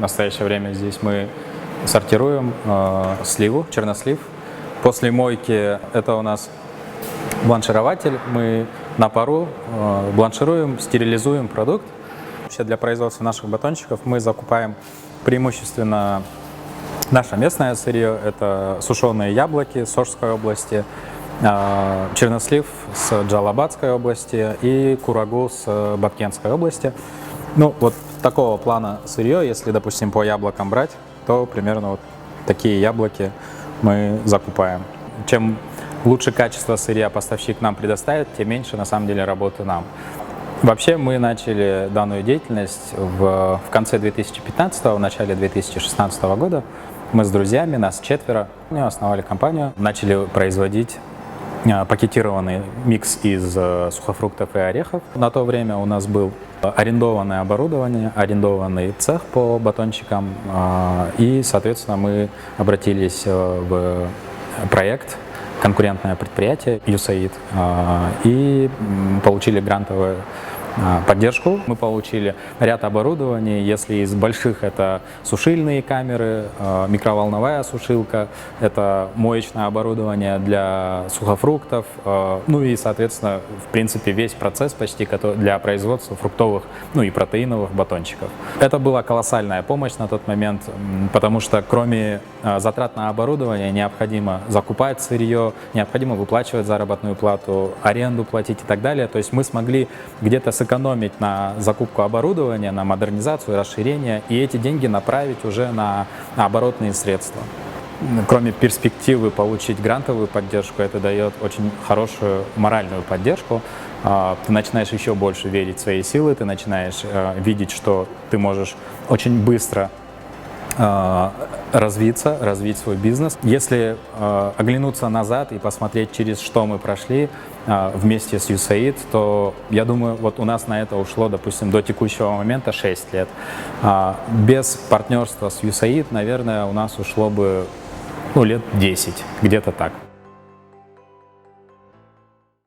в настоящее время здесь мы сортируем сливу, чернослив. После мойки это у нас бланширователь. Мы на пару бланшируем, стерилизуем продукт. Вообще для производства наших батончиков мы закупаем преимущественно наше местное сырье. Это сушеные яблоки с Ошской области, чернослив с Джалабадской области и курагу с Баткенской области. Ну, вот такого плана сырье, если, допустим, по яблокам брать, то примерно вот такие яблоки мы закупаем. Чем лучше качество сырья поставщик нам предоставит, тем меньше на самом деле работы нам. Вообще мы начали данную деятельность в конце 2015-го, в начале 2016 года. Мы с друзьями, нас 4, основали компанию, начали производить пакетированный микс из сухофруктов и орехов. На то время у нас был арендованное оборудование, арендованный цех по батончикам, и, соответственно, мы обратились в проект конкурентное предприятие USAID и получили грантовую поддержку. Мы получили ряд оборудований. Если из больших — это сушильные камеры, микроволновая сушилка, это моечное оборудование для сухофруктов, ну и, соответственно, в принципе, весь процесс почти для производства фруктовых, ну и протеиновых батончиков. Это была колоссальная помощь на тот момент, потому что кроме затрат на оборудование необходимо закупать сырье, необходимо выплачивать заработную плату, аренду платить и так далее. То есть мы смогли где-то сэкономить на закупку оборудования, на модернизацию, расширение, и эти деньги направить уже на оборотные средства. Кроме перспективы получить грантовую поддержку, это дает очень хорошую моральную поддержку. Ты начинаешь еще больше верить в свои силы, ты начинаешь видеть, что ты можешь очень быстро развить свой бизнес. Если оглянуться назад и посмотреть, через что мы прошли вместе с USAID, то я думаю, вот у нас на это ушло, допустим, до текущего момента 6 лет. Без партнерства с USAID, наверное, у нас ушло бы лет 10, где-то так.